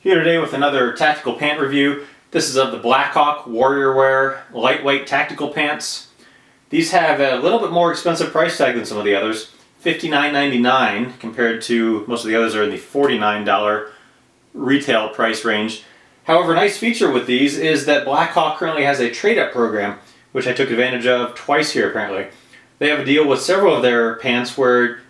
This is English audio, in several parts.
Here today with another tactical pant review. This is of the Blackhawk Warrior Wear lightweight tactical pants. These have a little bit more expensive price tag than some of the others. $59.99 compared to most of the others are in the $49 retail price range. However, a nice feature with these is that Blackhawk currently has a trade-up program, which I took advantage of twice here apparently. They have a deal with several of their pants where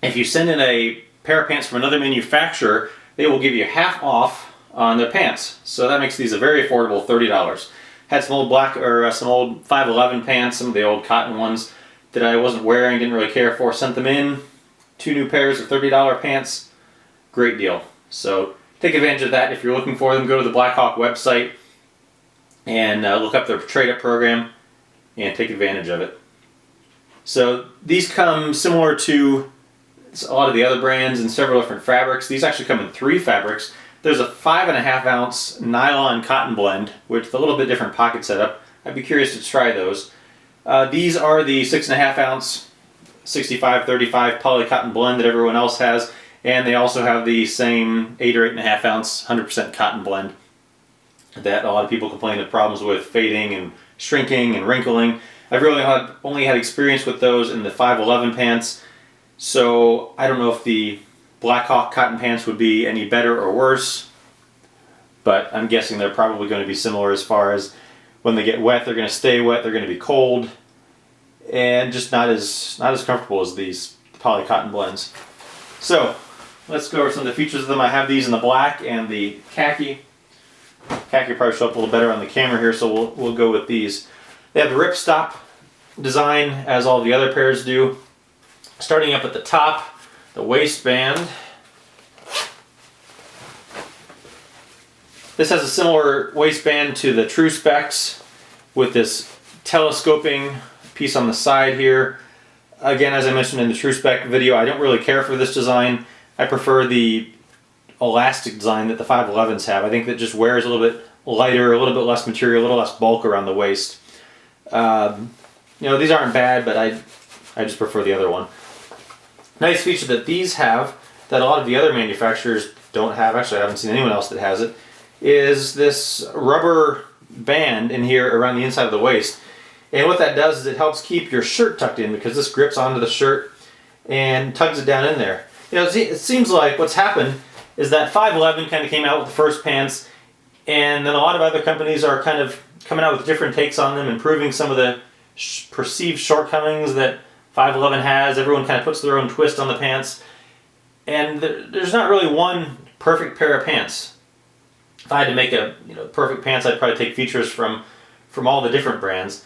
if you send in a pair of pants from another manufacturer, they will give you half off on their pants. So that makes these a very affordable $30. Had some old some old 511 pants, some of the old cotton ones that I wasn't wearing, didn't really care for. Sent them in, 2 new pairs of $30 pants. Great deal. So take advantage of that if you're looking for them. Go to the Blackhawk website and look up their trade-up program and take advantage of it. So these come similar to a lot of the other brands in several different fabrics. These actually come in 3 fabrics. There's a 5.5 ounce nylon cotton blend with a little bit different pocket setup. I'd be curious to try those. These are the 6.5 ounce 65-35 poly cotton blend that everyone else has, and they also have the same 8 or 8.5 ounce 100% cotton blend that a lot of people complain of problems with fading and shrinking and wrinkling. I've really only had experience with those in the 511 pants. So I don't know if the Blackhawk cotton pants would be any better or worse, but I'm guessing they're probably going to be similar as far as when they get wet, they're going to stay wet, they're going to be cold, and just not as comfortable as these poly cotton blends. So let's go over some of the features of them. I have these in the black and the khaki. Khaki will probably show up a little better on the camera here, so we'll go with these. They have the ripstop design as all the other pairs do. Starting up at the top, the waistband. This has a similar waistband to the True Specs with this telescoping piece on the side here. Again, as I mentioned in the True Spec video, I don't really care for this design. I prefer the elastic design that the 511s have. I think that just wears a little bit lighter, a little bit less material, a little less bulk around the waist. These aren't bad, but I just prefer the other one. Nice feature that these have that a lot of the other manufacturers don't have, actually I haven't seen anyone else that has it, is this rubber band in here around the inside of the waist. And what that does is it helps keep your shirt tucked in because this grips onto the shirt and tugs it down in there. It seems like what's happened is that 511 kind of came out with the first pants, and then a lot of other companies are kind of coming out with different takes on them, improving some of the perceived shortcomings that 511 has. Everyone kind of puts their own twist on the pants, and there's not really one perfect pair of pants. If I had to make a perfect pants, I'd probably take features from all the different brands.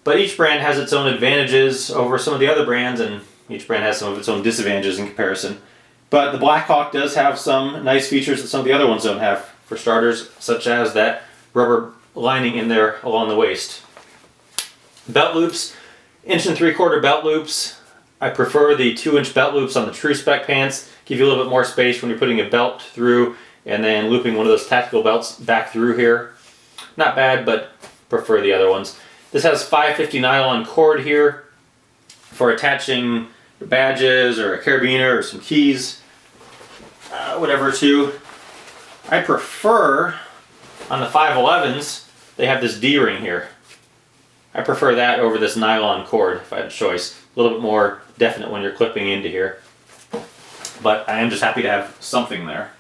But each brand has its own advantages over some of the other brands, and each brand has some of its own disadvantages in comparison. But the Blackhawk does have some nice features that some of the other ones don't have. For starters, such as that rubber lining in there along the waist. Belt loops. 1 3/4 belt loops. I prefer the 2-inch belt loops on the True Spec pants. Give you a little bit more space when you're putting a belt through and then looping one of those tactical belts back through here. Not bad, but prefer the other ones. This has 550 nylon cord here for attaching badges or a carabiner or some keys, whatever to. I prefer on the 511s, they have this D-ring here. I prefer that over this nylon cord if I had a choice. A little bit more definite when you're clipping into here. But I am just happy to have something there.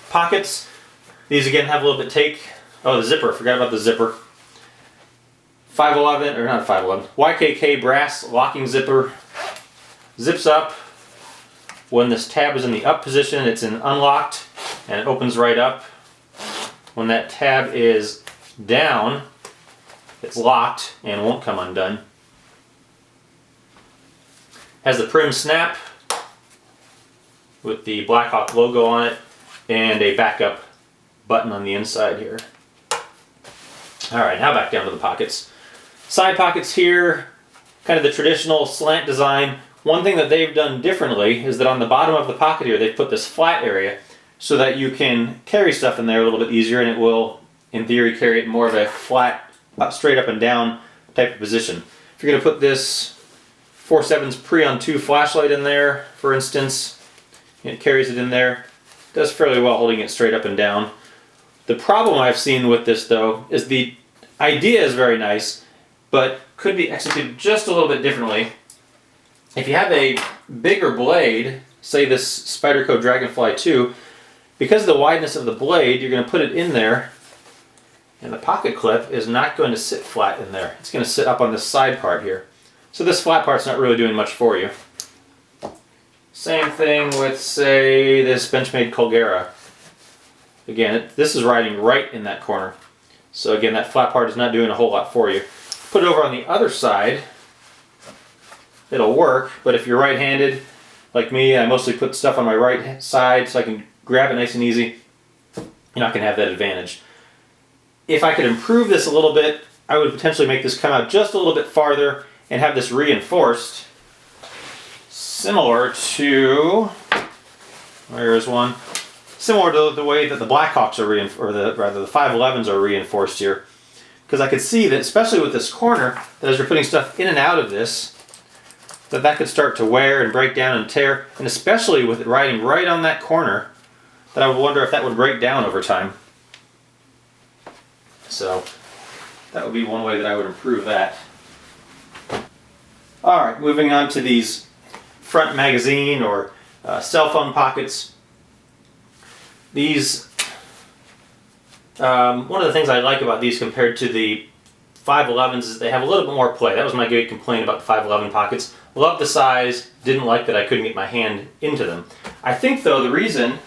Pockets. These again have a little bit take. Oh, the zipper. Forgot about the zipper. 511, or not 511, YKK brass locking zipper. Zips up. When this tab is in the up position, it's in unlocked and it opens right up. When that tab is down, it's locked and won't come undone. Has the prim snap with the Blackhawk logo on it and a backup button on the inside here. Alright, now back down to the pockets. Side pockets here, kind of the traditional slant design. One thing that they've done differently is that on the bottom of the pocket here they've put this flat area so that you can carry stuff in there a little bit easier, and it will, in theory, carry it in more of a flat, straight up and down type of position. If you're going to put this 4.7's Pre-on 2 flashlight in there, for instance, it carries it in there. Does fairly well holding it straight up and down. The problem I've seen with this though is the idea is very nice, but could be executed just a little bit differently. If you have a bigger blade, say this Spyderco Dragonfly 2, because of the wideness of the blade, you're going to put it in there, and the pocket clip is not going to sit flat in there. It's going to sit up on this side part here. So this flat part's not really doing much for you. Same thing with, say, this Benchmade Colgera. Again, this is riding right in that corner. So again, that flat part is not doing a whole lot for you. Put it over on the other side, it'll work, but if you're right-handed, like me, I mostly put stuff on my right side so I can grab it nice and easy. You're not going to have that advantage. If I could improve this a little bit, I would potentially make this come out just a little bit farther and have this reinforced, similar to, where is one? Similar to the way that the Blackhawks are reinforced, or the 511s are reinforced here. Because I could see that, especially with this corner, that as you're putting stuff in and out of this, that could start to wear and break down and tear, and especially with it riding right on that corner, that I would wonder if that would break down over time. So that would be one way that I would improve that. Alright, moving on to these front magazine or cell phone pockets. These, one of the things I like about these compared to the 511s is they have a little bit more play. That was my big complaint about the 511 pockets. Love the size, didn't like that I couldn't get my hand into them. I think though the reason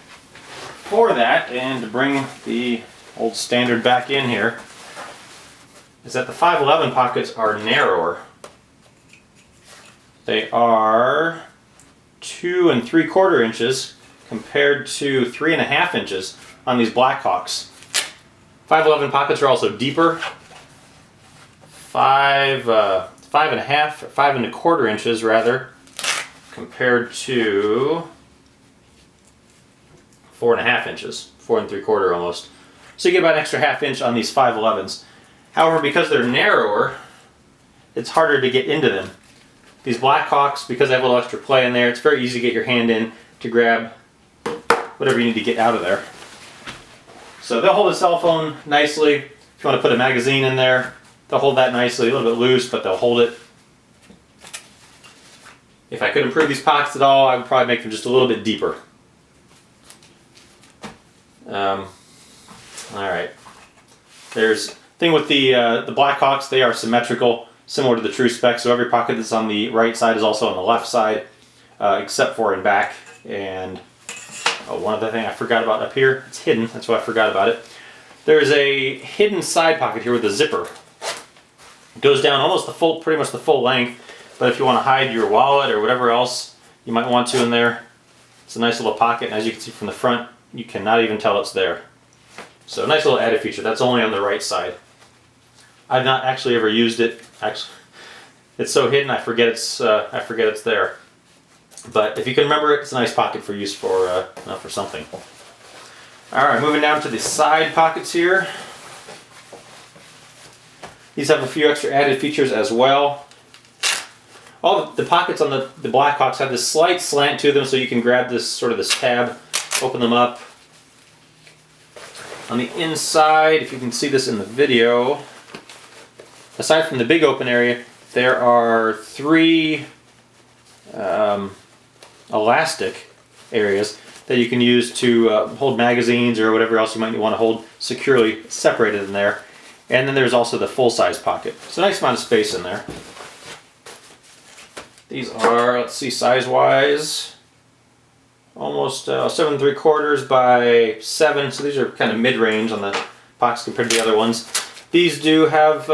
for that, and to bring the old standard back in here, is that the 511 pockets are narrower. They are 2 3/4 inches compared to 3.5 inches on these Blackhawks. 511 pockets are also deeper. 5.5, 5.25 inches rather, compared to 4.5 inches, 4 3/4 almost. So you get about an extra ½ inch on these 511s. However, because they're narrower, it's harder to get into them. These Blackhawks, because they have a little extra play in there, it's very easy to get your hand in to grab whatever you need to get out of there. So they'll hold a cell phone nicely. If you want to put a magazine in there, they'll hold that nicely, a little bit loose, but they'll hold it. If I could improve these pockets at all, I would probably make them just a little bit deeper. Alright. There's the thing with the Blackhawks, they are symmetrical, similar to the true spec, so every pocket that's on the right side is also on the left side, except for in back. And one other thing I forgot about up here, it's hidden, that's why I forgot about it. There's a hidden side pocket here with a zipper. It goes down almost pretty much the full length, but if you want to hide your wallet or whatever else you might want to in there, it's a nice little pocket, and as you can see from the front, you cannot even tell it's there. So a nice little added feature. That's only on the right side. I've not actually ever used it. Actually, it's so hidden I forget it's there. But if you can remember it, it's a nice pocket for use for something. All right, moving down to the side pockets here. These have a few extra added features as well. All the pockets on the Blackhawks have this slight slant to them, so you can grab this tab, open them up. On the inside, if you can see this in the video, aside from the big open area, there are 3 elastic areas that you can use to hold magazines or whatever else you might want to hold securely separated in there. And then there's also the full-size pocket. So a nice amount of space in there. These are, let's see, size-wise, almost 7 3/4 by 7. So these are kind of mid-range on the pockets compared to the other ones. These do have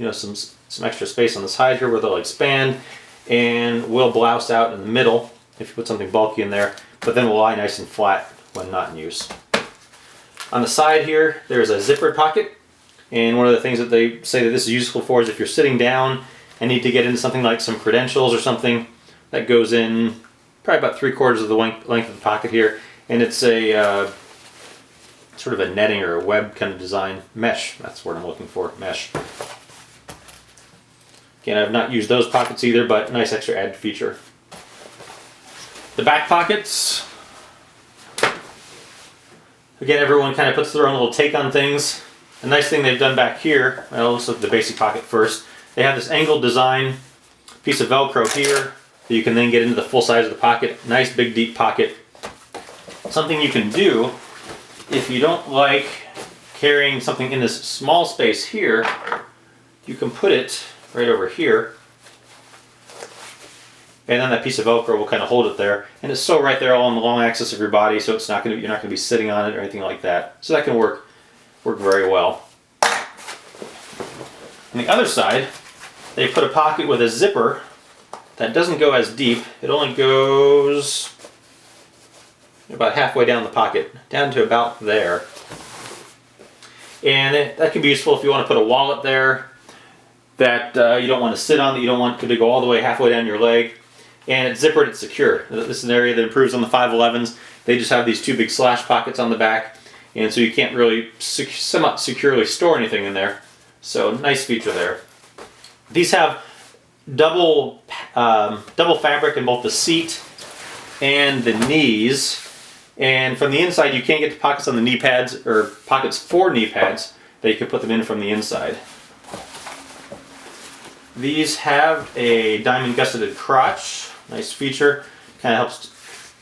some extra space on the side here where they'll expand and will blouse out in the middle if you put something bulky in there, but then will lie nice and flat when not in use. On the side here, there's a zippered pocket, and one of the things that they say that this is useful for is if you're sitting down and need to get into something like some credentials or something, that goes in probably about 3/4 of the length of the pocket here, and it's a sort of a netting or a web kind of design. Mesh, that's what I'm looking for, mesh. Again, I've not used those pockets either, but nice extra added feature. The back pockets, Again, everyone kind of puts their own little take on things. The nice thing they've done back here, well, let's look at the basic pocket first. They have this angled design piece of Velcro here that you can then get into the full size of the pocket. Nice big deep pocket. Something you can do if you don't like carrying something in this small space here, you can put it right over here. And then that piece of Velcro will kind of hold it there. And it's so right there all on the long axis of your body, so it's not going to, you're not going to be sitting on it or anything like that. So that can work very well. On the other side, they put a pocket with a zipper that doesn't go as deep. It only goes about halfway down the pocket, down to about there. And that can be useful if you want to put a wallet there that you don't want to sit on, that you don't want to go all the way halfway down your leg. And it's zippered, it's secure. This is an area that improves on the 511s. They just have these two big slash pockets on the back, and so you can't really somewhat securely store anything in there. So nice feature there. These have double fabric in both the seat and the knees. And from the inside, you can't get to pockets on the knee pads, or pockets for knee pads, that you can put them in from the inside. These have a diamond gusseted crotch. Nice feature. Kind of helps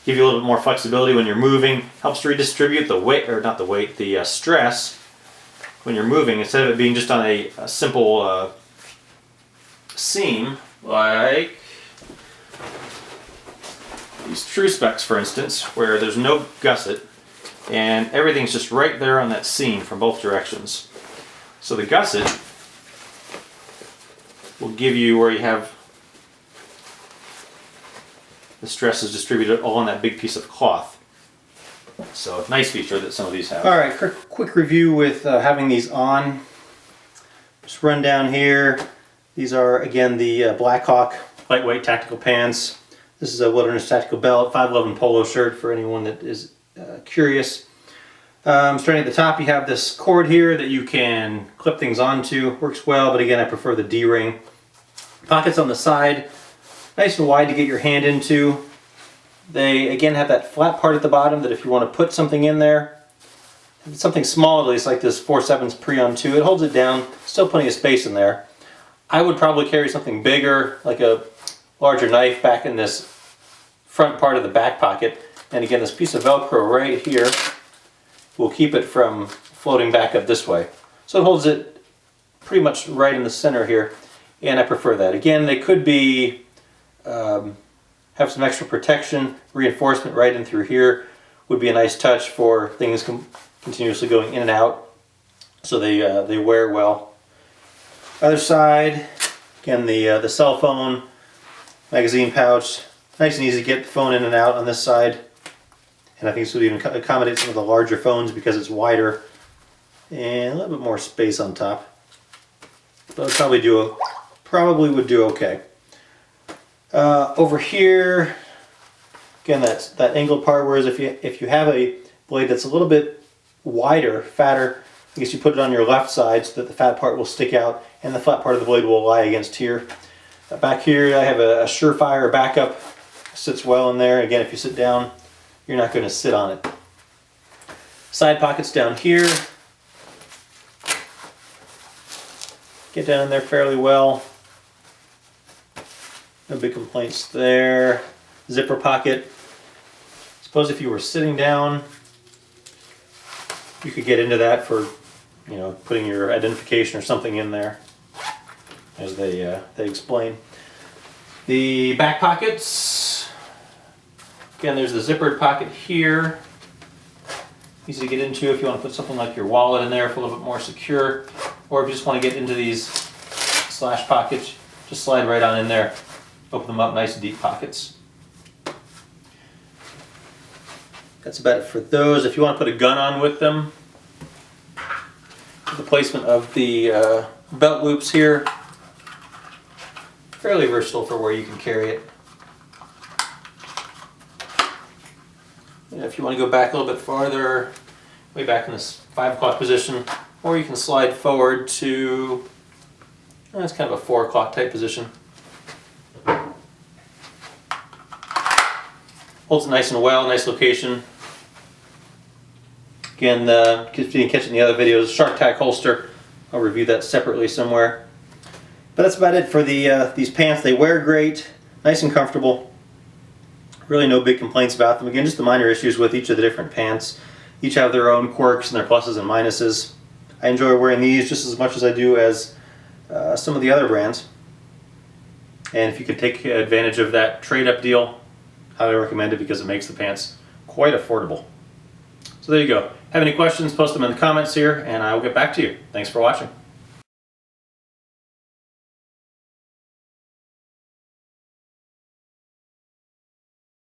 give you a little bit more flexibility when you're moving. Helps to redistribute the weight, or not the weight, the stress when you're moving, instead of it being just on a simple seam, like these True Specs, for instance, where there's no gusset and everything's just right there on that seam from both directions. So the gusset will give you where you have the stress is distributed all on that big piece of cloth. So nice feature that some of these have. Alright, quick review with having these on. Just run down here. These are, again, the Blackhawk lightweight tactical pants. This is a wilderness tactical belt, 511 polo shirt for anyone that is curious. Starting at the top, you have this cord here that you can clip things onto. Works well, but again, I prefer the D-ring. Pockets on the side, nice and wide to get your hand into. They, again, have that flat part at the bottom that if you want to put something in there, something small at least, like this 4/7 Prion 2, it holds it down, still plenty of space in there. I would probably carry something bigger, like a larger knife, back in this front part of the back pocket. And again, this piece of Velcro right here will keep it from floating back up this way. So it holds it pretty much right in the center here, and I prefer that. Again, they could be have some extra protection, reinforcement right in through here would be a nice touch for things continuously going in and out, so they wear well. Other side, again, the cell phone magazine pouch, nice and easy to get the phone in and out on this side. And I think this would even accommodate some of the larger phones because it's wider and a little bit more space on top. But it probably would do okay. Over here, again, that's that angled part. Whereas if you have a blade that's a little bit wider, fatter, I guess you put it on your left side so that the fat part will stick out and the flat part of the blade will lie against here. Back here, I have a surefire backup. Sits well in there. Again, if you sit down, you're not going to sit on it. Side pockets down here. Get down in there fairly well. No big complaints there. Zipper pocket. Suppose if you were sitting down, you could get into that for, you know, putting your identification or something in there, as they explain. The back pockets. Again, there's the zippered pocket here. Easy to get into if you want to put something like your wallet in there for a little bit more secure, or if you just want to get into these slash pockets, just slide right on in there. Open them up, nice deep pockets. That's about it for those. If you want to put a gun on with them, the placement of the belt loops here, fairly versatile for where you can carry it. And if you want to go back a little bit farther, way back in this 5 o'clock position, or you can slide forward to, that's kind of a 4 o'clock type position. Holds it nice and well, nice location. Again, if you didn't catch it in the other videos, Shark Tack holster. I'll review that separately somewhere. But that's about it for these pants. They wear great, nice and comfortable. Really no big complaints about them. Again, just the minor issues with each of the different pants. Each have their own quirks and their pluses and minuses. I enjoy wearing these just as much as I do as some of the other brands. And if you could take advantage of that trade-up deal, highly recommend it because it makes the pants quite affordable. So there you go. Have any questions, post them in the comments here, and I will get back to you. Thanks for watching.